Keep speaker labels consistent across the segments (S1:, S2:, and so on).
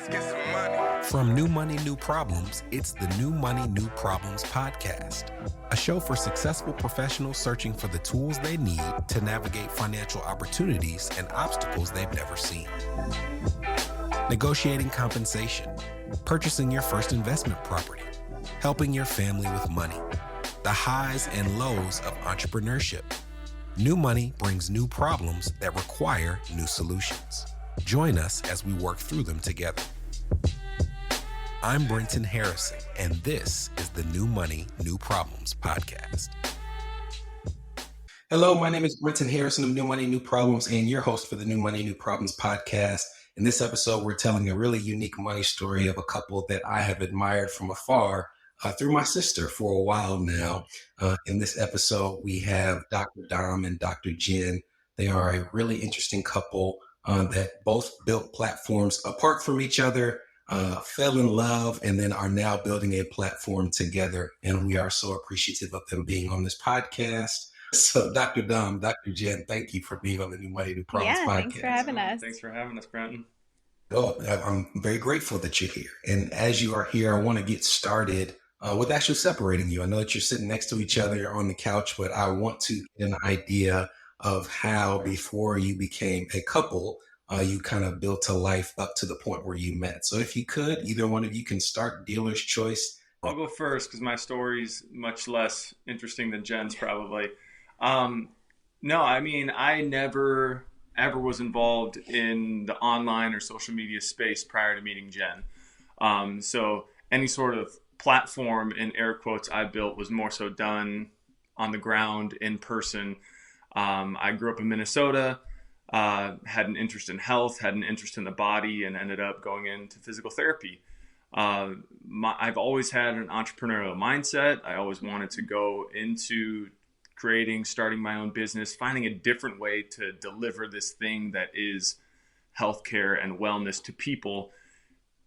S1: Let's get some money.
S2: From New Money, New Problems, it's the New Money, New Problems podcast, a show for successful professionals searching for the tools they need to navigate financial opportunities and obstacles they've never seen. Negotiating compensation, purchasing your first investment property, helping your family with money, the highs and lows of entrepreneurship. New Money brings new problems that require new solutions. Join us as we work through them together. I'm Brenton Harrison, and this is the New Money, New Problems podcast. Hello, my name is Brenton Harrison of New Money, New Problems, and your host for the New Money, New Problems podcast. In this episode, we're telling a really unique money story of a couple that I have admired from afar through my sister for a while now. In this episode, we have Dr. Dom and Dr. Jen. They are a really interesting couple that both built platforms apart from each other, fell in love, and then are now building a platform together. And we are so appreciative of them being on this podcast. So Dr. Dom, Dr. Jen, thank you for being on the New Money, New Problems podcast.
S3: Thanks for having us.
S4: Thanks for having us, Brenton.
S2: Oh, I'm very grateful that you're here. And as you are here, I want to get started with actually separating you. I know that you're sitting next to each other on the couch, but I want to get an idea of how before you became a couple, you kind of built a life up to the point where you met. So if you could, either one of you can start, dealer's choice.
S4: I'll go first because my story's much less interesting than Jen's probably. No, I mean, I never ever was involved in the online or social media space prior to meeting Jen. So any sort of platform in air quotes I built was more so done on the ground in person. I grew up in Minnesota, had an interest in health, had an interest in the body, and ended up going into physical therapy. I've always had an entrepreneurial mindset. I always wanted to go into starting my own business, finding a different way to deliver this thing that is healthcare and wellness to people.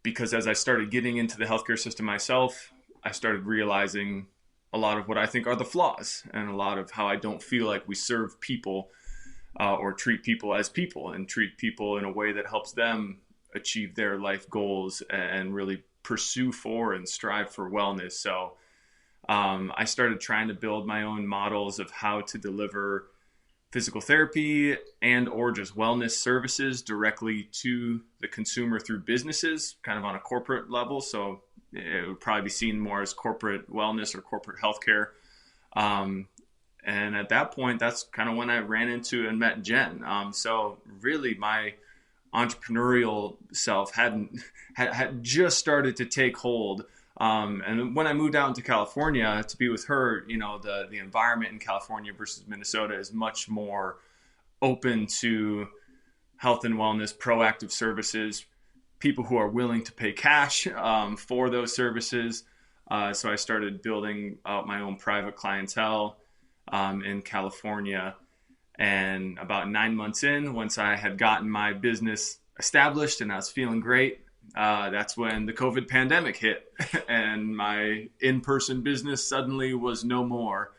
S4: Because as I started getting into the healthcare system myself, I started realizing a lot of what I think are the flaws and a lot of how I don't feel like we serve people or treat people as people and treat people in a way that helps them achieve their life goals and really pursue for and strive for wellness. So I started trying to build my own models of how to deliver physical therapy and or just wellness services directly to the consumer through businesses, kind of on a corporate level. So it would probably be seen more as corporate wellness or corporate healthcare. And at that point, that's kind of when I ran into and met Jen. So really my entrepreneurial self had just started to take hold. And when I moved out into California to be with her, you know, the environment in California versus Minnesota is much more open to health and wellness, proactive services, people who are willing to pay cash for those services. So I started building out my own private clientele in California. And about 9 months in, once I had gotten my business established and I was feeling great, that's when the COVID pandemic hit and my in-person business suddenly was no more.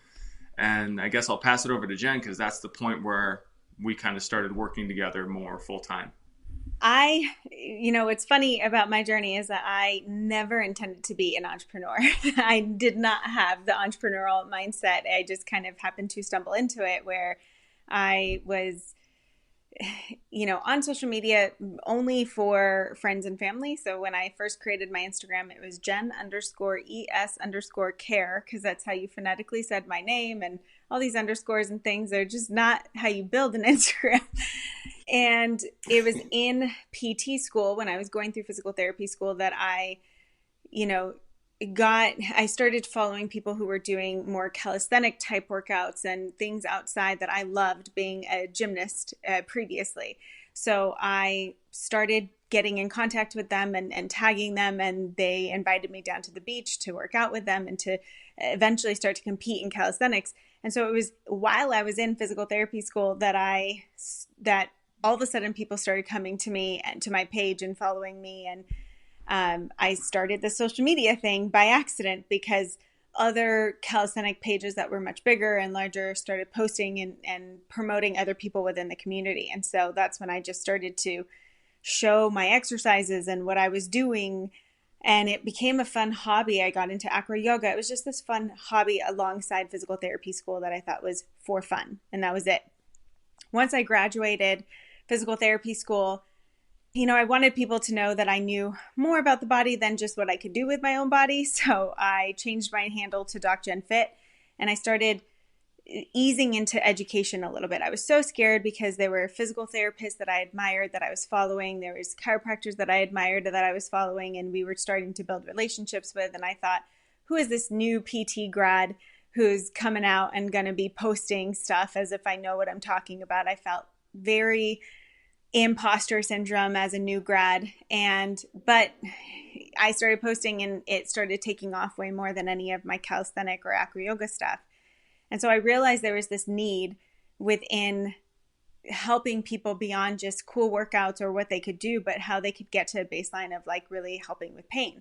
S4: And I guess I'll pass it over to Jen because that's the point where we kind of started working together more full time.
S3: What's funny about my journey is that I never intended to be an entrepreneur. I did not have the entrepreneurial mindset. I just kind of happened to stumble into it where I was on social media only for friends and family. So when I first created my Instagram, it was Jen_ES_care because that's how you phonetically said my name, and all these underscores and things are just not how you build an Instagram. And it was in PT school when I was going through physical therapy school that I started following people who were doing more calisthenic type workouts and things outside that I loved, being a gymnast previously. So I started getting in contact with them and tagging them, and they invited me down to the beach to work out with them and to eventually start to compete in calisthenics. And so it was while I was in physical therapy school that all of a sudden people started coming to me and to my page and following me. And I started the social media thing by accident because other calisthenic pages that were much bigger and larger started posting and promoting other people within the community. And so that's when I just started to show my exercises and what I was doing. And it became a fun hobby. I got into acro yoga. It was just this fun hobby alongside physical therapy school that I thought was for fun. And that was it. Once I graduated physical therapy school, I wanted people to know that I knew more about the body than just what I could do with my own body. So I changed my handle to DocJenFit, and I started easing into education a little bit. I was so scared because there were physical therapists that I admired that I was following. There was chiropractors that I admired that I was following, and we were starting to build relationships with. And I thought, who is this new PT grad who's coming out and going to be posting stuff as if I know what I'm talking about? I felt very imposter syndrome as a new grad, but I started posting and it started taking off way more than any of my calisthenic or acro yoga stuff. And so I realized there was this need within helping people beyond just cool workouts or what they could do, but how they could get to a baseline of like really helping with pain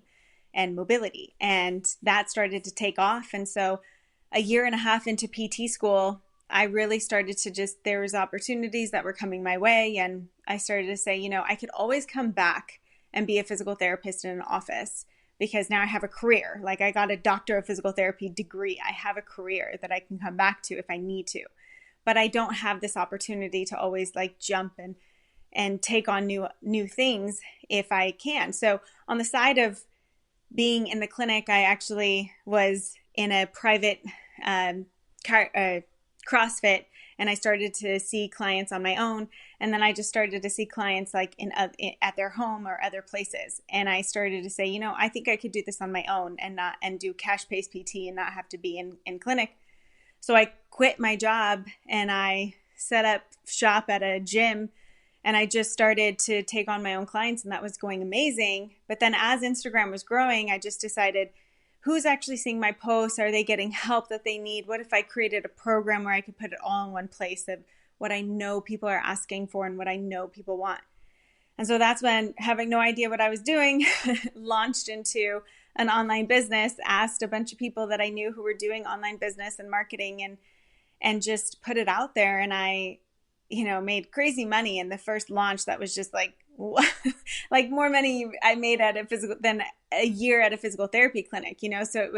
S3: and mobility. And that started to take off. And so a year and a half into PT school, I really started to there was opportunities that were coming my way. And I started to say, I could always come back and be a physical therapist in an office because now I have a career. Like I got a doctor of physical therapy degree. I have a career that I can come back to if I need to, but I don't have this opportunity to always like jump and take on new things if I can. So on the side of being in the clinic, I actually was in a private CrossFit, and I started to see clients on my own. And then I just started to see clients like at their home or other places. And I started to say, I think I could do this on my own and do cash-based PT and not have to be in clinic. So I quit my job and I set up shop at a gym, and I just started to take on my own clients, and that was going amazing. But then as Instagram was growing, I just decided, who's actually seeing my posts? Are they getting help that they need? What if I created a program where I could put it all in one place of what I know people are asking for and what I know people want? And so that's when, having no idea what I was doing, launched into an online business, asked a bunch of people that I knew who were doing online business and marketing and just put it out there. And I, made crazy money in the first launch. That was just like more money I made than a year at a physical therapy clinic, so it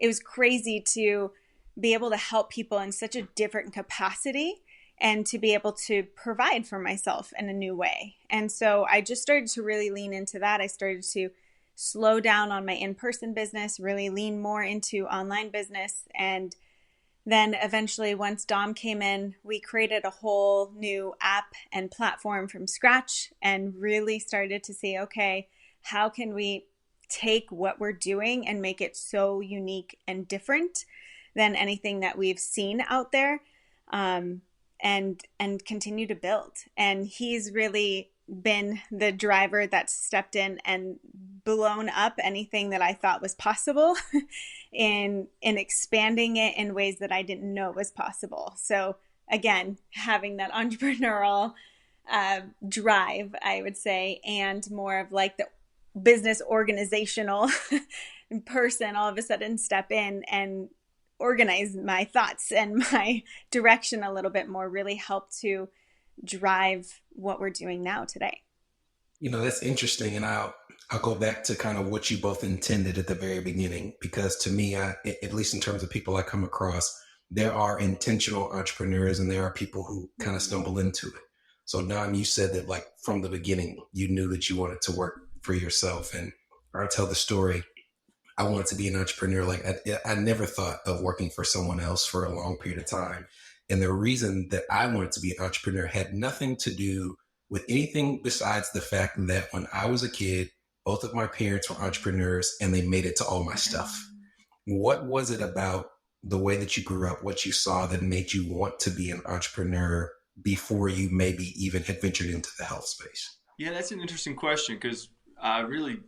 S3: was crazy to be able to help people in such a different capacity and to be able to provide for myself in a new way. And so I just started to really lean into that. I started to slow down on my in-person business, really lean more into online business. And then eventually, once Dom came in, we created a whole new app and platform from scratch and really started to see, okay, how can we take what we're doing and make it so unique and different than anything that we've seen out there, and continue to build. And he's really been the driver that stepped in and blown up anything that I thought was possible in expanding it in ways that I didn't know was possible. So again, having that entrepreneurial drive, I would say, and more of like the business organizational person all of a sudden step in and organize my thoughts and my direction a little bit more, really helped to drive what we're doing now today.
S2: That's interesting. And I'll go back to kind of what you both intended at the very beginning, because to me, at least in terms of people I come across, there are intentional entrepreneurs and there are people who kind of stumble into it. So Dom, you said that like from the beginning, you knew that you wanted to work for yourself. And I'll tell the story. I wanted to be an entrepreneur. Like I never thought of working for someone else for a long period of time. And the reason that I wanted to be an entrepreneur had nothing to do with anything besides the fact that when I was a kid, both of my parents were entrepreneurs and they made it to all my stuff. What was it about the way that you grew up, what you saw that made you want to be an entrepreneur before you maybe even had ventured into the health space?
S4: Yeah, that's an interesting question because really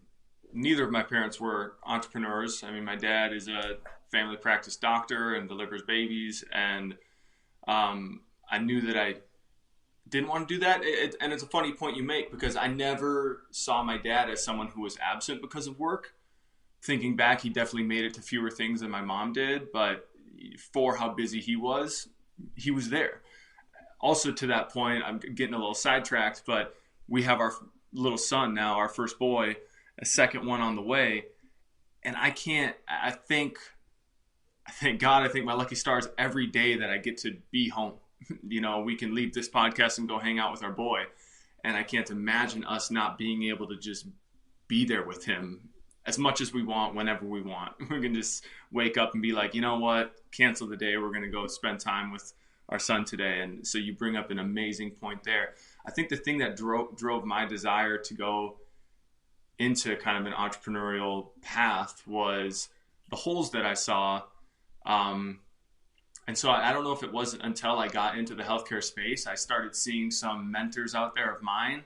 S4: neither of my parents were entrepreneurs. I mean, my dad is a family practice doctor and delivers babies, and I knew that I didn't want to do that. And it's a funny point you make because I never saw my dad as someone who was absent because of work. Thinking back, he definitely made it to fewer things than my mom did, but for how busy he was there. Also to that point, I'm getting a little sidetracked, but we have our little son now, our first boy, a second one on the way. And I thank God, I thank my lucky stars every day that I get to be home. We can leave this podcast and go hang out with our boy. And I can't imagine us not being able to just be there with him as much as we want, whenever we want. We can just wake up and be like, you know what, cancel the day. We're going to go spend time with our son today. And so you bring up an amazing point there. I think the thing that drove my desire to go into kind of an entrepreneurial path was the holes that I saw. And so I don't know if it wasn't until I got into the healthcare space, I started seeing some mentors out there of mine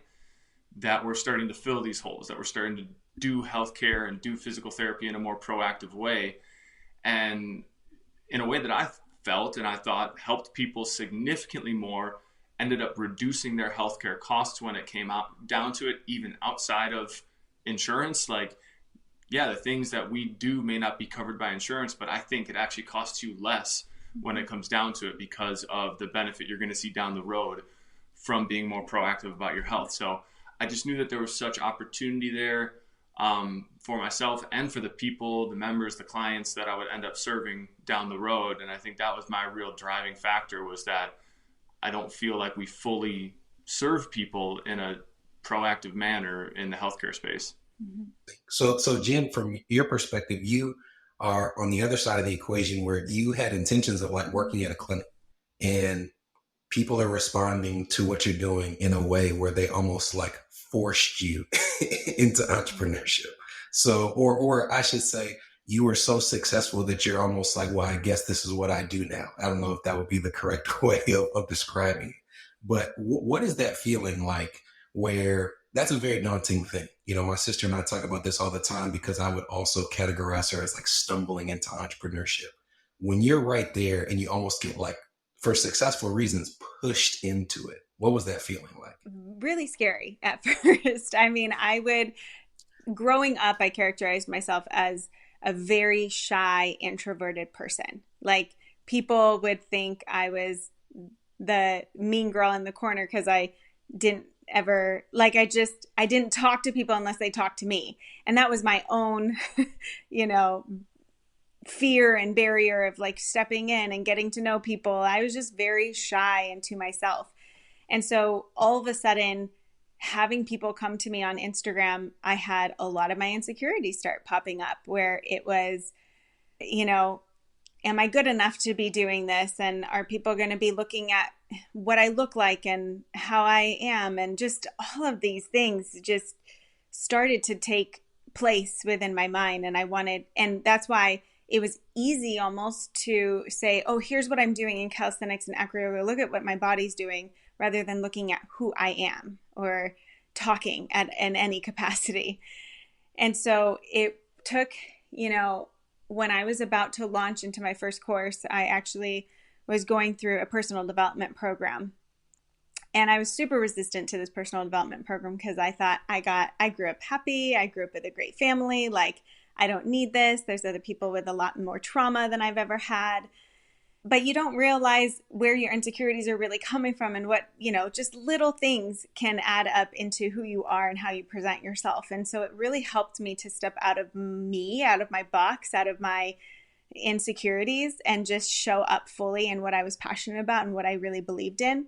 S4: that were starting to fill these holes, that were starting to do healthcare and do physical therapy in a more proactive way. And in a way that I felt and I thought helped people significantly more, ended up reducing their healthcare costs when it came out down to it, even outside of insurance. Like, yeah, the things that we do may not be covered by insurance, but I think it actually costs you less when it comes down to it because of the benefit you're going to see down the road from being more proactive about your health. So I just knew that there was such opportunity there for myself and for the people, the members, the clients that I would end up serving down the road. And I think that was my real driving factor, was that I don't feel like we fully serve people in a proactive manner in the healthcare space.
S2: So Jen, from your perspective, you are on the other side of the equation where you had intentions of like working at a clinic and people are responding to what you're doing in a way where they almost like forced you into entrepreneurship. So, or I should say, you were so successful that you're almost like, well, I guess this is what I do now. I don't know if that would be the correct way of describing it. But what is that feeling like, where that's a very daunting thing? My sister and I talk about this all the time because I would also categorize her as like stumbling into entrepreneurship. When you're right there and you almost get like, for successful reasons, pushed into it. What was that feeling like?
S3: Really scary at first. Growing up, I characterized myself as a very shy, introverted person. Like, people would think I was the mean girl in the corner because I didn't ever, like, I didn't talk to people unless they talked to me. And that was my own, fear and barrier of like stepping in and getting to know people. I was just very shy and to myself. And so all of a sudden, having people come to me on Instagram, I had a lot of my insecurities start popping up, where it was, am I good enough to be doing this? And are people going to be looking at what I look like and how I am? And just all of these things just started to take place within my mind. And that's why it was easy almost to say, oh, here's what I'm doing in calisthenics and acro yoga. Look at what my body's doing, rather than looking at who I am or talking in any capacity. And so it took, when I was about to launch into my first course, I actually was going through a personal development program. And I was super resistant to this personal development program because I thought I grew up happy. I grew up with a great family. Like, I don't need this. There's other people with a lot more trauma than I've ever had. But you don't realize where your insecurities are really coming from, and what, just little things can add up into who you are and how you present yourself. And so it really helped me to step out of me, out of my box, out of my insecurities, and just show up fully in what I was passionate about and what I really believed in.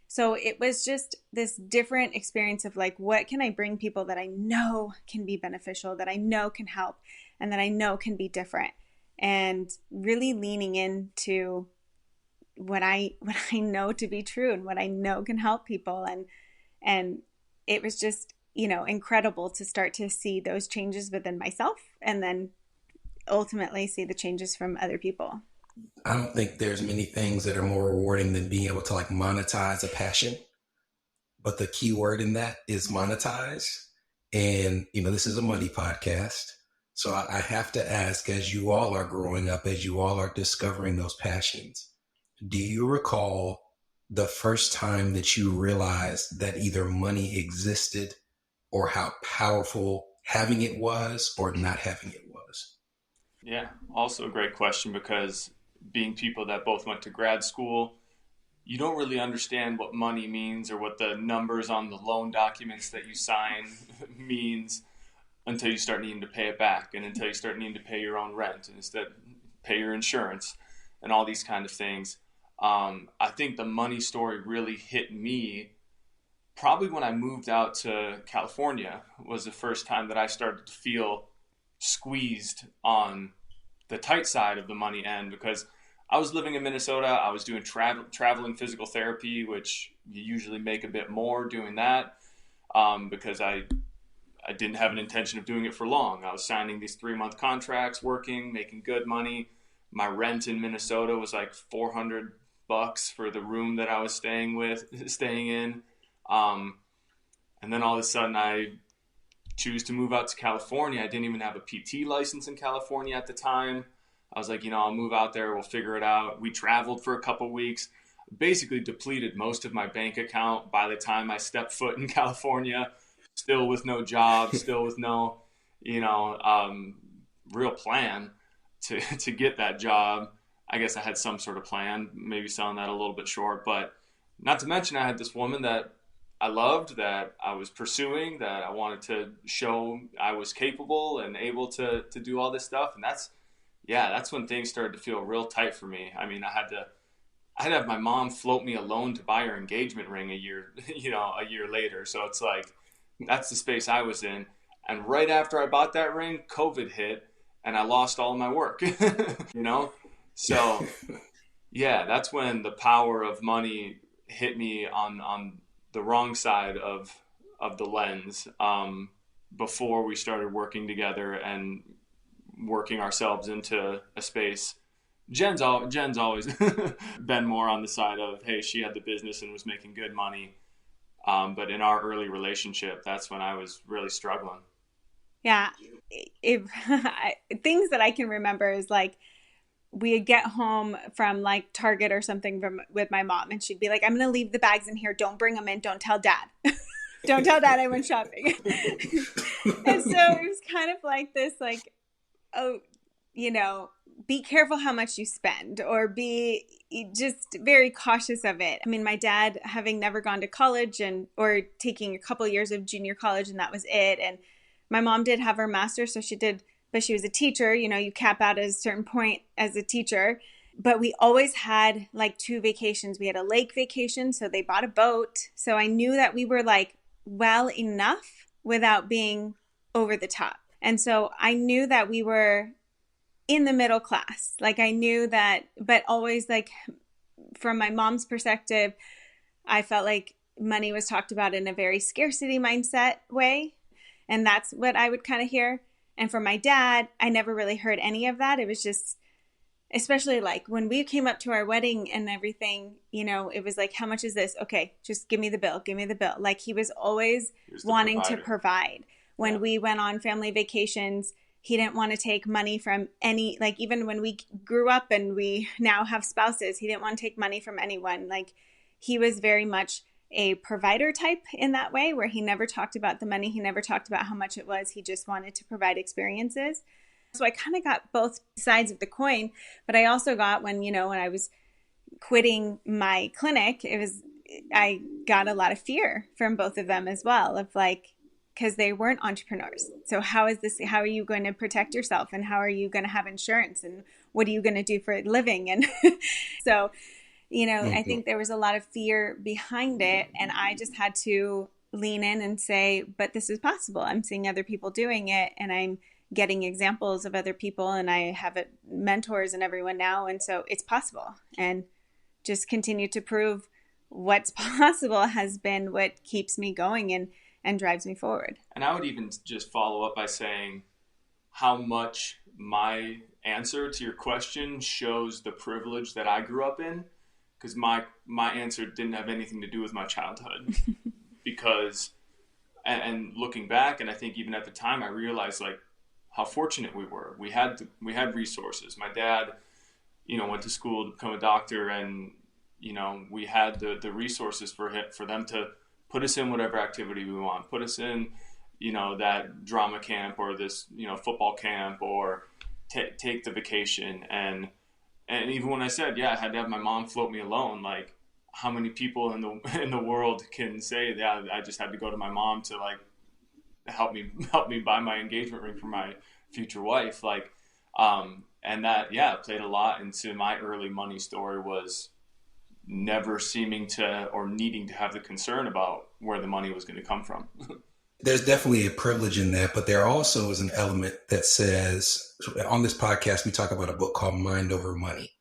S3: So it was just this different experience of like, what can I bring people that I know can be beneficial, that I know can help, and that I know can be different, and really leaning into what I know to be true and what I know can help people. And it was just, incredible to start to see those changes within myself, and then ultimately see the changes from other people.
S2: I don't think there's many things that are more rewarding than being able to like monetize a passion. But the key word in that is monetize. And, this is a money podcast. So I have to ask, as you all are growing up, as you all are discovering those passions, do you recall the first time that you realized that either money existed, or how powerful having it was or not having it was?
S4: Yeah, also a great question, because being people that both went to grad school, you don't really understand what money means or what the numbers on the loan documents that you sign means until you start needing to pay it back, and until you start needing to pay your own rent and instead pay your insurance and all these kind of things. I think the money story really hit me probably when I moved out to California. Was the first time that I started to feel squeezed on the tight side of the money end, because I was living in Minnesota. I was doing traveling physical therapy, which you usually make a bit more doing that, because I didn't have an intention of doing it for long. I was signing these 3-month contracts, working, making good money. My rent in Minnesota was like $400 for the room that I was staying in. And then all of a sudden I choose to move out to California. I didn't even have a PT license in California at the time. I was like, I'll move out there. We'll figure it out. We traveled for a couple weeks, basically depleted most of my bank account by the time I stepped foot in California, still with no job, still with no, real plan to get that job. I guess I had some sort of plan, maybe selling that a little bit short, but not to mention I had this woman that I loved, that I was pursuing, that I wanted to show I was capable and able to do all this stuff. And that's when things started to feel real tight for me. I mean, I had to have my mom float me a loan to buy her engagement ring a year later. So it's like, that's the space I was in. And right after I bought that ring, COVID hit and I lost all of my work, So yeah, that's when the power of money hit me on the wrong side of the lens, before we started working together and working ourselves into a space. Jen's always been more on the side of, hey, she had the business and was making good money. But in our early relationship, that's when I was really struggling.
S3: Yeah. Things that I can remember is like, we'd get home from like Target or something with my mom, and she'd be like, I'm going to leave the bags in here. Don't bring them in. Don't tell Dad. Don't tell Dad I went shopping. And so it was kind of like this, like, oh, be careful how much you spend, or be just very cautious of it. I mean, my dad, having never gone to college or taking a couple years of junior college, and that was it. And my mom did have her master's, so she did, but she was a teacher. You cap out at a certain point as a teacher. But we always had like 2 vacations. We had a lake vacation, so they bought a boat. So I knew that we were like well enough without being over the top. And so I knew that we were in the middle class. Like I knew that, but always like from my mom's perspective, I felt like money was talked about in a very scarcity mindset way. And that's what I would kind of hear. And from my dad, I never really heard any of that. It was just, especially like when we came up to our wedding and everything, it was like, how much is this? Okay, just give me the bill. Give me the bill. Like he was always wanting to provide. When we went on family vacations, he didn't want to take money from any, like even when we grew up and we now have spouses, he didn't want to take money from anyone. Like he was very much a provider type in that way, where he never talked about the money. He never talked about how much it was. He just wanted to provide experiences. So I kind of got both sides of the coin, but I also got when I was quitting my clinic, I got a lot of fear from both of them as well, of like, because they weren't entrepreneurs. So how are you going to protect yourself, and how are you going to have insurance, and what are you going to do for a living? And so I think there was a lot of fear behind it, and I just had to lean in and say, but this is possible. I'm seeing other people doing it, and I'm getting examples of other people, and I have mentors and everyone now. And so it's possible, and just continue to prove what's possible has been what keeps me going and drives me forward.
S4: And I would even just follow up by saying how much my answer to your question shows the privilege that I grew up in. Because my answer didn't have anything to do with my childhood. Because, and looking back, and I think even at the time, I realized like how fortunate we were. We had resources. My dad, went to school to become a doctor, and we had the resources for them to put us in whatever activity we want, put us in that drama camp or this football camp, or take the vacation. And even when I said, I had to have my mom float me a loan, like how many people in the world can say that I just had to go to my mom to like help me buy my engagement ring for my future wife. Like, and that, yeah, played a lot into my early money story, was never seeming to or needing to have the concern about where the money was going to come from.
S2: There's definitely a privilege in that, but there also is an element that says, on this podcast, we talk about a book called Mind Over Money.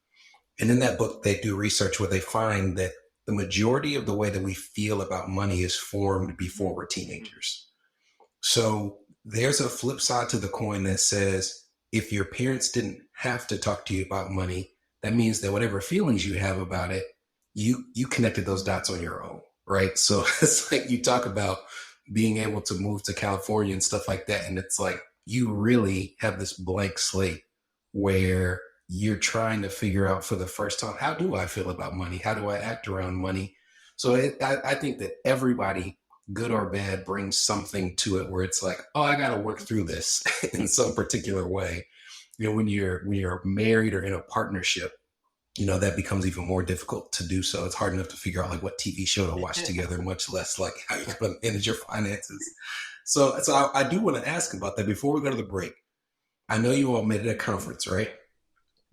S2: And in that book, they do research where they find that the majority of the way that we feel about money is formed before we're teenagers. So there's a flip side to the coin that says, if your parents didn't have to talk to you about money, that means that whatever feelings you have about it, you connected those dots on your own, right? So it's like you talk about being able to move to California and stuff like that. And it's like, you really have this blank slate where you're trying to figure out for the first time, how do I feel about money? How do I act around money? So I think that everybody, good or bad, brings something to it where it's like, oh, I got to work through this in some particular way. You know, when you're married or in a partnership, you know, that becomes even more difficult to do so. It's hard enough to figure out like what TV show to watch together, much less like how you're going to manage your finances. So I do want to ask about that before we go to the break. I know you all met at a conference, right?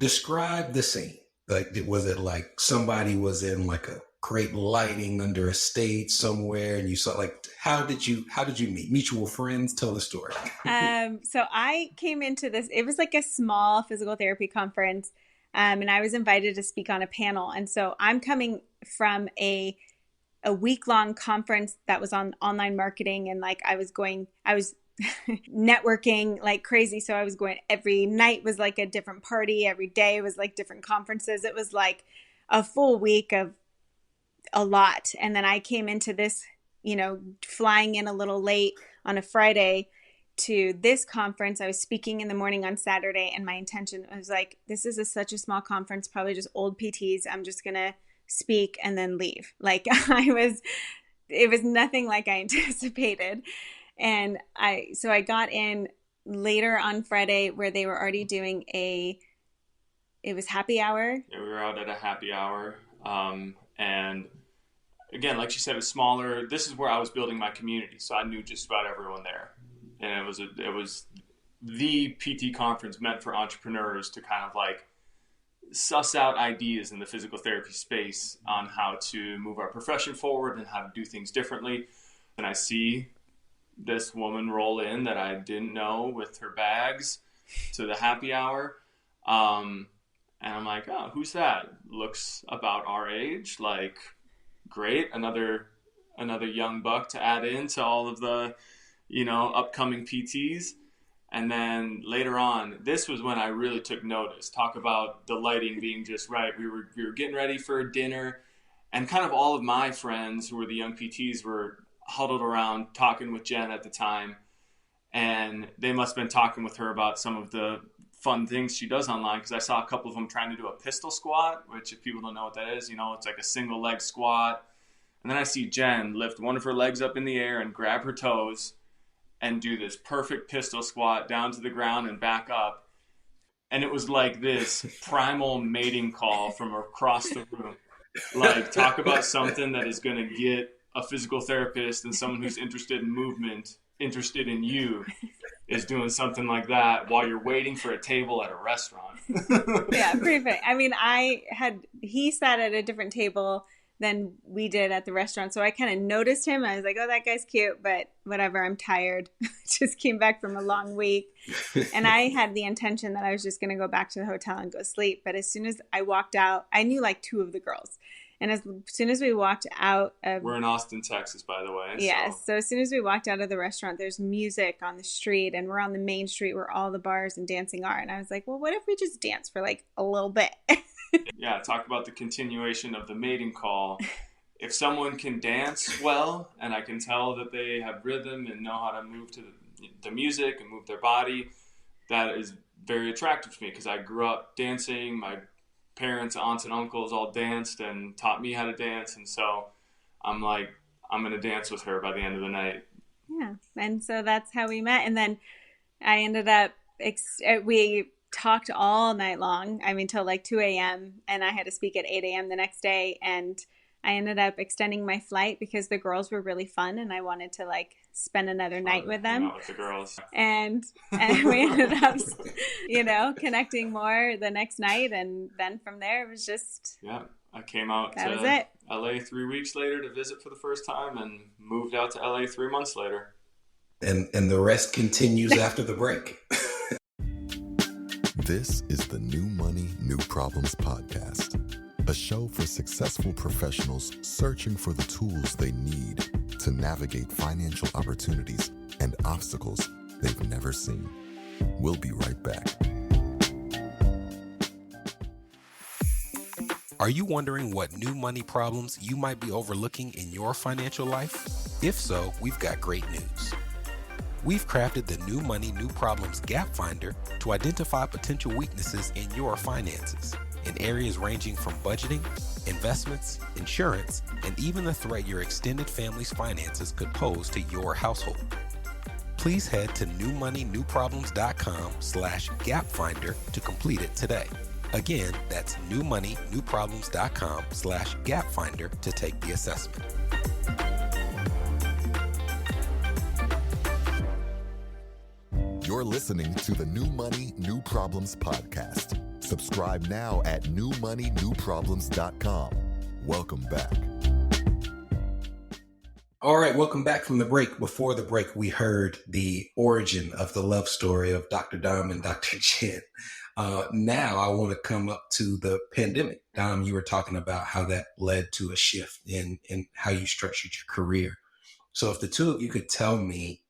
S2: Describe the scene. Like, was it like somebody was in like a great lighting under a stage somewhere, and you saw, like, how did you meet? Mutual friends? Tell the story.
S3: So I came into this, it was like a small physical therapy conference. And I was invited to speak on a panel. And so I'm coming from a week-long conference that was on online marketing. And like I was networking like crazy. So I was going, every night was like a different party. Every day was like different conferences. It was like a full week of a lot. And then I came into this, you know, flying in a little late on a Friday to this conference. I was speaking in the morning on Saturday, and my intention was like, this is such a small conference, probably just old PTs. I'm just going to speak and then leave. Like it was nothing like I anticipated. And so I got in later on Friday where they were already doing it was happy hour.
S4: Yeah, we were out at a happy hour. And again, like she said, it's smaller. This is where I was building my community. So I knew just about everyone there. And it was the PT conference meant for entrepreneurs to kind of like suss out ideas in the physical therapy space on how to move our profession forward and how to do things differently. And I see this woman roll in that I didn't know with her bags to the happy hour. And I'm like, oh, who's that? Looks about our age. Like, great. Another young buck to add into all of the, you know, upcoming PTs. And then later on, this was when I really took notice. Talk about the lighting being just right. We were getting ready for dinner, and kind of all of my friends who were the young PTs were huddled around talking with Jen at the time. And they must have been talking with her about some of the fun things she does online, because I saw a couple of them trying to do a pistol squat, which if people don't know what that is, you know, it's like a single leg squat. And then I see Jen lift one of her legs up in the air and grab her toes and do this perfect pistol squat down to the ground and back up. And it was like this primal mating call from across the room. Like, talk about something that is going to get a physical therapist and someone who's interested in movement, interested in you, is doing something like that while you're waiting for a table at a restaurant.
S3: Yeah, pretty funny. I mean, he sat at a different table than we did at the restaurant. So I kind of noticed him. I was like, oh, that guy's cute, but whatever, I'm tired. Just came back from a long week. And I had the intention that I was just going to go back to the hotel and go sleep. But as soon as I walked out, I knew like two of the girls. And as soon as we walked out of...
S4: We're in Austin, Texas, by the way.
S3: Yes. So as soon as we walked out of the restaurant, there's music on the street, and we're on the main street where all the bars and dancing are. And I was like, well, what if we just dance for like a little bit?
S4: Yeah, talk about the continuation of the mating call. If someone can dance well, and I can tell that they have rhythm and know how to move to the music and move their body, that is very attractive to me, because I grew up dancing. My parents, aunts, and uncles all danced and taught me how to dance. And so I'm like, I'm going to dance with her by the end of the night.
S3: Yeah. And so that's how we met. And then I ended up, we talked all night long. I mean, till like 2 a.m. and I had to speak at 8 a.m. the next day. And I ended up extending my flight because the girls were really fun and I wanted to like spend another night with them.
S4: Out with the girls.
S3: And we ended up, connecting more the next night. And then from there, it was just...
S4: Yeah, I came out
S3: that was
S4: to
S3: it.
S4: LA 3 weeks later to visit for the first time and moved out to LA 3 months later.
S2: And the rest continues after the break.
S1: This is the New Money, New Problems podcast, a show for successful professionals searching for the tools they need to navigate financial opportunities and obstacles they've never seen. We'll be right back.
S2: Are you wondering what new money problems you might be overlooking in your financial life? If so, we've got great news. We've crafted the New Money, New Problems Gap Finder to identify potential weaknesses in your finances in areas ranging from budgeting, investments, insurance, and even the threat your extended family's finances could pose to your household. Please head to newmoneynewproblems.com/gapfinder to complete it today. Again, that's newmoneynewproblems.com/gapfinder to take the assessment.
S1: You're listening to the New Money, New Problems podcast. Subscribe now at newmoneynewproblems.com. Welcome back.
S2: All right, welcome back from the break. Before the break, we heard the origin of the love story of Dr. Dom and Dr. Jen. Now I want to come up to the pandemic. Dom, you were talking about how that led to a shift in how you structured your career. So if the two of you could tell me,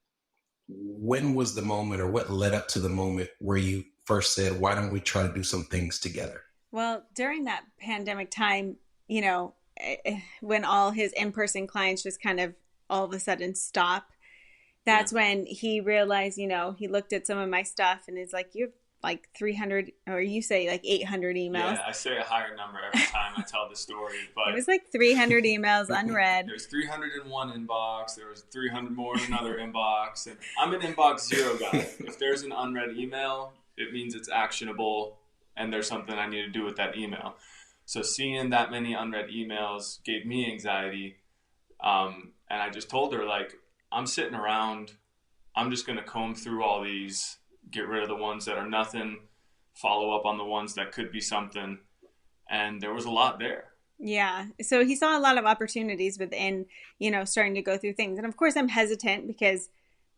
S2: when was the moment or what led up to the moment where you first said, why don't we try to do some things together?
S3: Well, during that pandemic time, when all his in-person clients just kind of all of a sudden stop, that's when he realized, he looked at some of my stuff and is like, you have like 300, or you say like 800 emails.
S4: Yeah, I say a higher number every time I tell the story, but
S3: it was like 300 emails unread.
S4: There's 301 inbox. There was 300 more in another inbox, and I'm an inbox zero guy. If there's an unread email, it means it's actionable, and there's something I need to do with that email. So seeing that many unread emails gave me anxiety, and I just told her, like, I'm sitting around. I'm just going to comb through all these, get rid of the ones that are nothing, follow up on the ones that could be something. And there was a lot there.
S3: Yeah. So he saw a lot of opportunities within, starting to go through things. And of course I'm hesitant because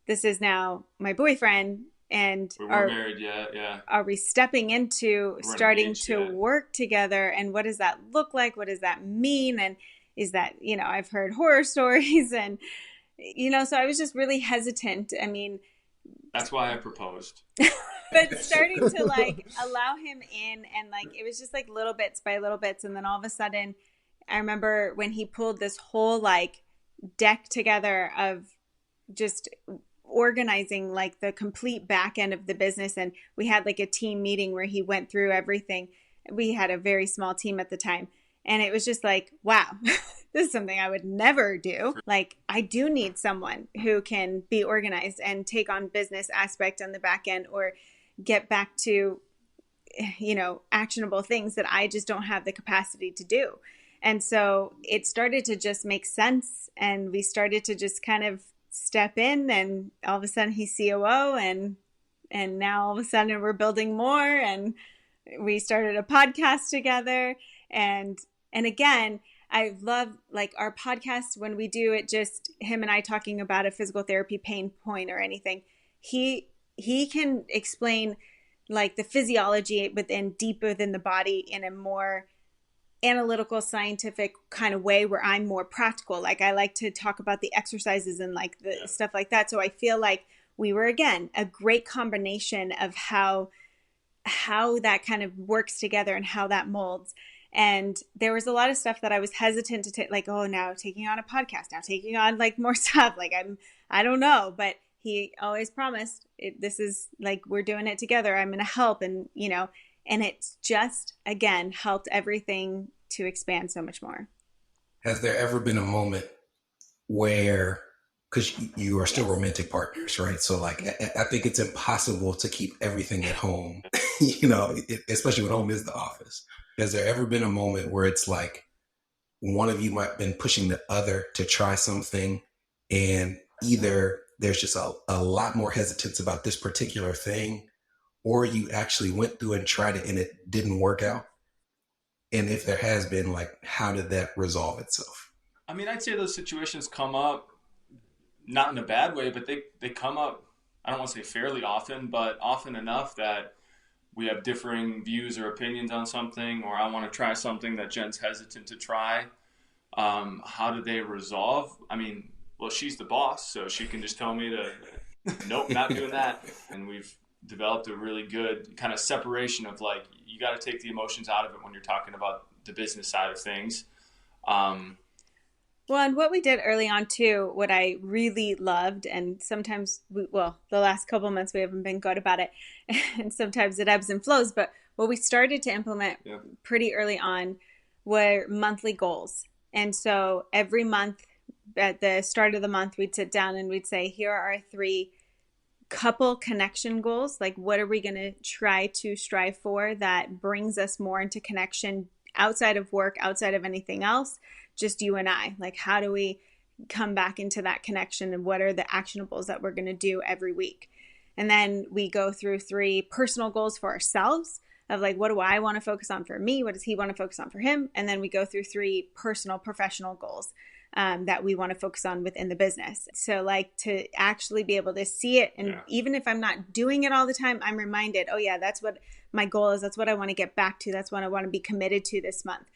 S3: this is now my boyfriend and
S4: we weren't married yet. Yeah.
S3: Are we stepping into starting to work together? And what does that look like? What does that mean? And is that, I've heard horror stories and, so I was just really hesitant. I mean,
S4: that's why I proposed.
S3: But starting to like allow him in, and like it was just like little bits by little bits, and then all of a sudden I remember when he pulled this whole like deck together of just organizing like the complete back end of the business, and we had like a team meeting where he went through everything. We had a very small team at the time, and it was just like, wow. This is something I would never do. Like, I do need someone who can be organized and take on business aspect on the back end, or get back to, actionable things that I just don't have the capacity to do. And so it started to just make sense. And we started to just kind of step in, and all of a sudden he's COO, and now all of a sudden we're building more, and we started a podcast together. And again, I love like our podcast when we do it, just him and I talking about a physical therapy pain point or anything. He can explain like the physiology deep within the body in a more analytical, scientific kind of way, where I'm more practical. Like I like to talk about the exercises and like the stuff like that. So I feel like we were, again, a great combination of how that kind of works together and how that molds. And there was a lot of stuff that I was hesitant to take, like, oh, now taking on a podcast, now taking on like more stuff. Like I don't know, but he always promised this is like, we're doing it together. I'm going to help. And, and it's just, again, helped everything to expand so much more.
S2: Has there ever been a moment where, because you are still romantic partners, right? So like, I think it's impossible to keep everything at home, especially when home is the office. Has there ever been a moment where it's like, one of you might have been pushing the other to try something, and either there's just a lot more hesitance about this particular thing, or you actually went through and tried it and it didn't work out? And if there has been, like, how did that resolve itself?
S4: I mean, I'd say those situations come up, not in a bad way, but they come up, I don't want to say fairly often, but often enough that we have differing views or opinions on something, or I want to try something that Jen's hesitant to try. How do they resolve? I mean, well, she's the boss, so she can just tell me to, nope, not doing that. And we've developed a really good kind of separation of, like, you got to take the emotions out of it when you're talking about the business side of things.
S3: Well, and what we did early on too, what I really loved, and sometimes the last couple of months we haven't been good about it, and sometimes it ebbs and flows, but what we started to implement pretty early on were monthly goals. And so every month, at the start of the month, we'd sit down and we'd say, here are our 3 couple connection goals. Like, what are we going to try to strive for that brings us more into connection outside of work, outside of anything else, just you and I? Like, how do we come back into that connection, and what are the actionables that we're going to do every week? And then we go through 3 personal goals for ourselves of, like, what do I want to focus on for me? What does he want to focus on for him? And then we go through 3 personal professional goals that we want to focus on within the business. So, like, to actually be able to see it, and even if I'm not doing it all the time, I'm reminded, oh yeah, that's what my goal is. That's what I want to get back to. That's what I want to be committed to this month.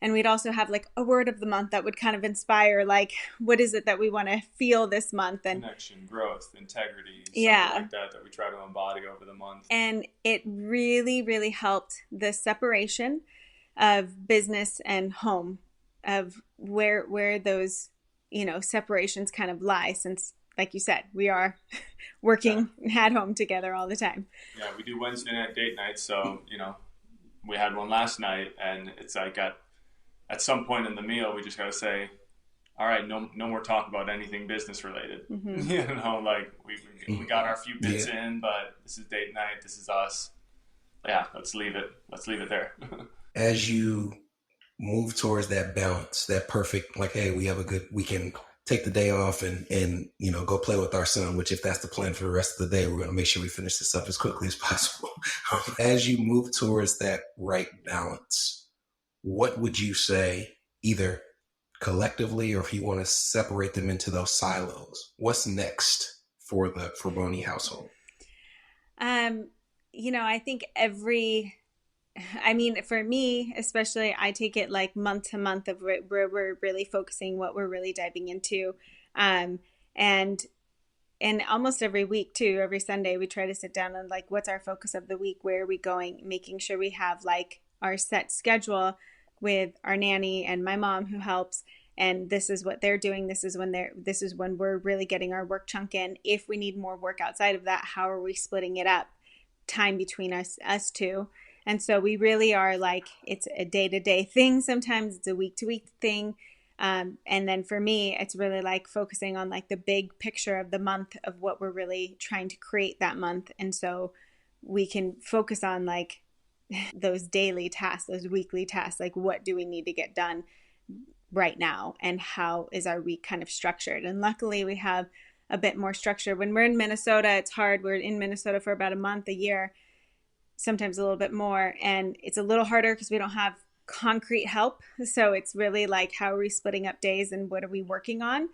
S3: And we'd also have, like, a word of the month that would kind of inspire, like, what is it that we want to feel this month? And
S4: connection, growth, integrity, something like that we try to embody over the month.
S3: And it really, really helped the separation of business and home, of where those, separations kind of lie, since, like you said, we are working at home together all the time.
S4: Yeah, we do Wednesday night date nights. So, we had one last night, and it's like at some point in the meal, we just got to say, all right, no more talk about anything business related. Mm-hmm. Like we got our few bits in, but this is date night. This is us. Yeah, let's leave it. Let's leave it there.
S2: As you move towards that balance, that perfect, like, hey, we can take the day off and go play with our son, which, if that's the plan for the rest of the day, we're going to make sure we finish this up as quickly as possible. As you move towards that right balance, what would you say, either collectively or if you want to separate them into those silos, what's next for the Boney household?
S3: I think for me, especially, I take it like month to month of where we're really focusing, what we're really diving into. And almost every week too, every Sunday, we try to sit down and, like, what's our focus of the week? Where are we going? Making sure we have, like, our set schedule with our nanny and my mom who helps. And this is what they're doing. This is when we're really getting our work chunk in. If we need more work outside of that, how are we splitting it up? Time between us two. And so we really are, like, it's a day-to-day thing. Sometimes it's a week-to-week thing. And then for me, it's really, like, focusing on, like, the big picture of the month of what we're really trying to create that month. And so we can focus on, like, those daily tasks, those weekly tasks, like, what do we need to get done right now, and how is our week kind of structured? And luckily we have a bit more structure. When we're in Minnesota, it's hard. We're in Minnesota for about a month, a year, sometimes a little bit more, and it's a little harder because we don't have concrete help. So it's really like, how are we splitting up days and what are we working on?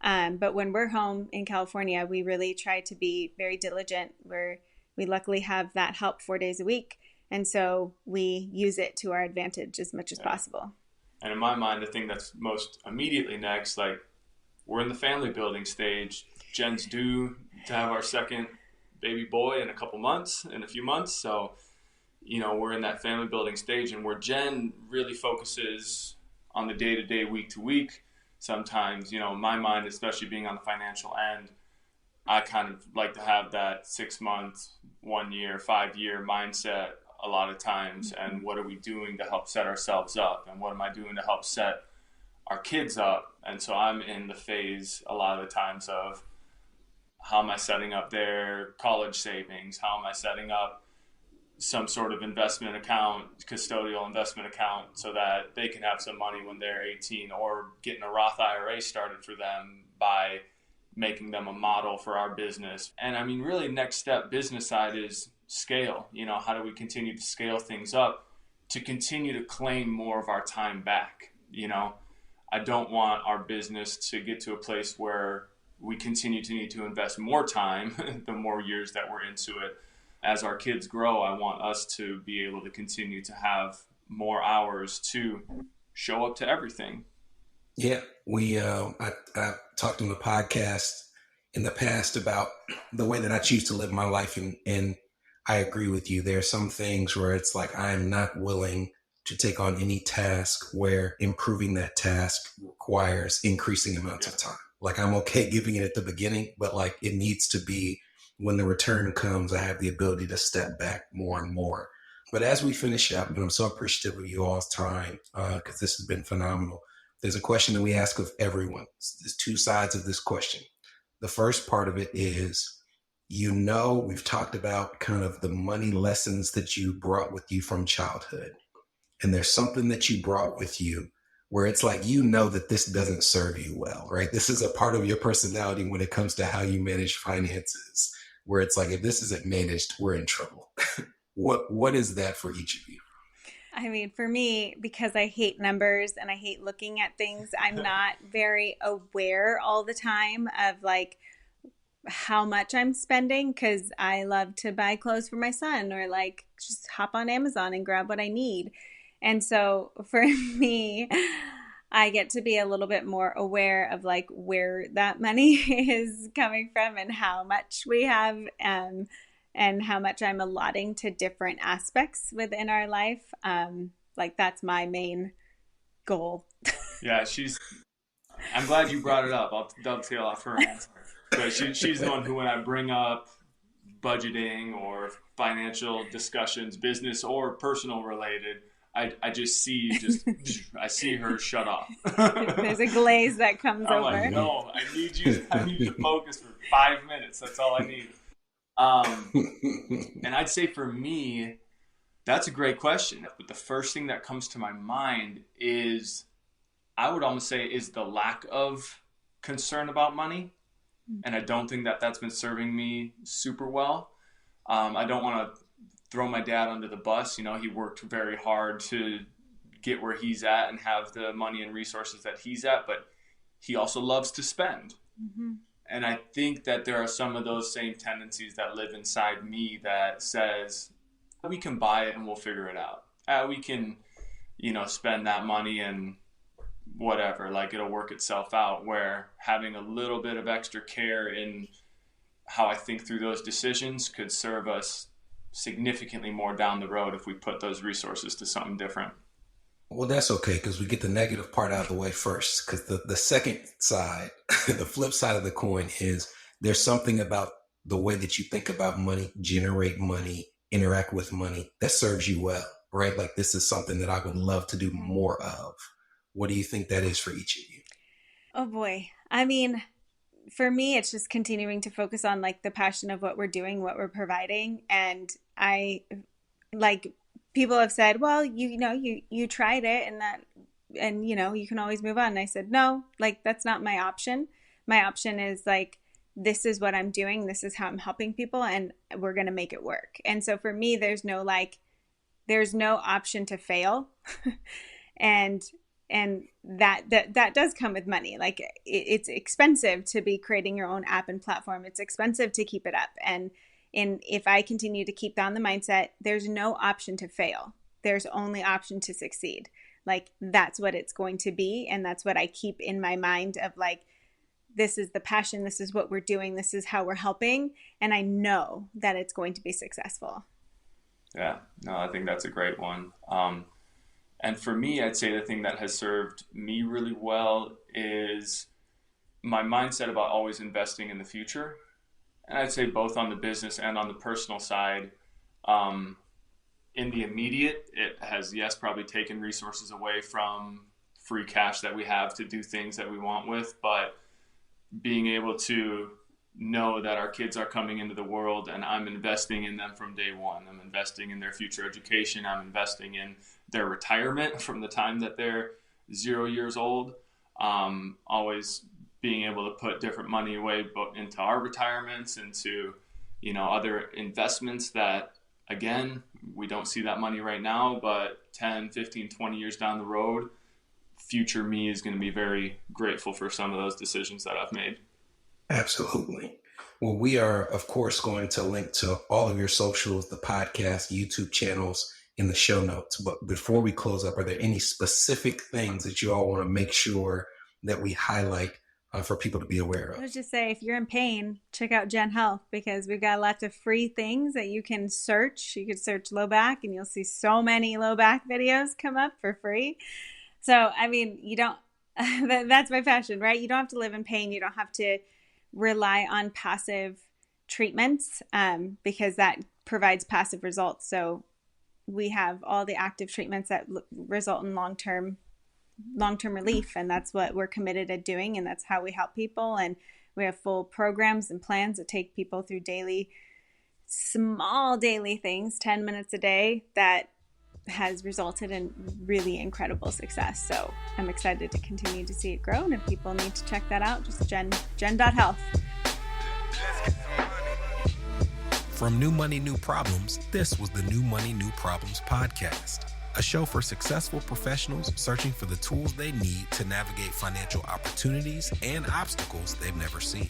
S3: But when we're home in California, we really try to be very diligent, where we luckily have that help 4 days a week. And so we use it to our advantage as much as possible.
S4: And in my mind, the thing that's most immediately next, like, we're in the family building stage. Jen's due to have our second baby boy in a few months. So, we're in that family building stage, and where Jen really focuses on the day-to-day, week-to-week. Sometimes, in my mind, especially being on the financial end, I kind of like to have that 6 month, 1 year, 5 year mindset a lot of times. And what are we doing to help set ourselves up? And what am I doing to help set our kids up? And so I'm in the phase a lot of the times of, how am I setting up their college savings? How am I setting up some sort of investment account, custodial investment account, so that they can have some money when they're 18, or getting a Roth IRA started for them by making them a model for our business. And I mean, really next step business side is scale. How do we continue to scale things up to continue to claim more of our time back? I don't want our business to get to a place where we continue to need to invest more time the more years that we're into it. As our kids grow, I want us to be able to continue to have more hours to show up to everything.
S2: Yeah, I talked on the podcast in the past about the way that I choose to live my life, and I agree with you. There are some things where it's like I am not willing to take on any task where improving that task requires increasing amounts of time. Like I'm okay giving it at the beginning, but like it needs to be when the return comes, I have the ability to step back more and more. But as we finish up, and I'm so appreciative of you all's time because this has been phenomenal. There's a question that we ask of everyone. There's two sides of this question. The first part of it is, we've talked about kind of the money lessons that you brought with you from childhood. And there's something that you brought with you where it's like, that this doesn't serve you well, right? This is a part of your personality when it comes to how you manage finances, where it's like, if this isn't managed, we're in trouble. What is that for each of you?
S3: I mean, for me, because I hate numbers and I hate looking at things, I'm not very aware all the time of like how much I'm spending, because I love to buy clothes for my son or like just hop on Amazon and grab what I need. And so for me, I get to be a little bit more aware of like where that money is coming from and how much we have, and how much I'm allotting to different aspects within our life. Like that's my main goal.
S4: Yeah, I'm glad you brought it up. I'll dovetail off her answer. But she's the one who, when I bring up budgeting or financial discussions, business or personal related, I just see I see her shut off.
S3: There's a glaze that comes
S4: I'm
S3: over.
S4: like, no, I need you to focus for 5 minutes. That's all I need. And I'd say for me, that's a great question. But the first thing that comes to my mind is, I would almost say, is the lack of concern about money. And I don't think that that's been serving me super well. I don't want to throw my dad under the bus. He worked very hard to get where he's at and have the money and resources that he's at, but he also loves to spend. Mm-hmm. And I think that there are some of those same tendencies that live inside me that says, we can buy it and we'll figure it out. We can, spend that money and whatever, like it'll work itself out, where having a little bit of extra care in how I think through those decisions could serve us significantly more down the road if we put those resources to something different.
S2: Well, that's okay, because we get the negative part out of the way first, because the second side, the flip side of the coin is there's something about the way that you think about money, generate money, interact with money that serves you well, right? Like this is something that I would love to do more of. What do you think that is for each of you?
S3: Oh boy. I mean, for me, it's just continuing to focus on like the passion of what we're doing, what we're providing. And I like, people have said, well, you tried it and you can always move on. And I said, no, like that's not my option. My option is like, this is what I'm doing. This is how I'm helping people, and we're going to make it work. And so for me, there's no option to fail. and that does come with money. Like it's expensive to be creating your own app and platform. It's expensive to keep it up. And if I continue to keep down the mindset, there's no option to fail. There's only option to succeed. Like that's what it's going to be. And that's what I keep in my mind of like, this is the passion. This is what we're doing. This is how we're helping. And I know that it's going to be successful.
S4: Yeah, no, I think that's a great one. And for me, I'd say the thing that has served me really well is my mindset about always investing in the future. And I'd say both on the business and on the personal side. In the immediate, it has, yes, probably taken resources away from free cash that we have to do things that we want with, but being able to know that our kids are coming into the world and I'm investing in them from day one. I'm investing in their future education. I'm investing in their retirement from the time that they're 0 years old. Always being able to put different money away into our retirements, into, other investments that, again, we don't see that money right now, but 10, 15, 20 years down the road, future me is going to be very grateful for some of those decisions that I've made.
S2: Absolutely. Well, we are, of course, going to link to all of your socials, the podcast, YouTube channels in the show notes. But before we close up, are there any specific things that you all want to make sure that we highlight for people to be aware of?
S3: Let's just say, if you're in pain, check out Gen Health, because we've got lots of free things that you can search. You could search low back and you'll see so many low back videos come up for free. So, I mean, you don't, that's my passion, right? You don't have to live in pain. You don't have to rely on passive treatments because that provides passive results. So we have all the active treatments that result in long-term relief, and that's what we're committed to doing, and that's how we help people. And we have full programs and plans that take people through small daily things, 10 minutes a day, that has resulted in really incredible success. So I'm excited to continue to see it grow, and if people need to check that out, just gen.health.
S2: From New Money, New Problems, this was the New Money, New Problems podcast, a show for successful professionals searching for the tools they need to navigate financial opportunities and obstacles they've never seen.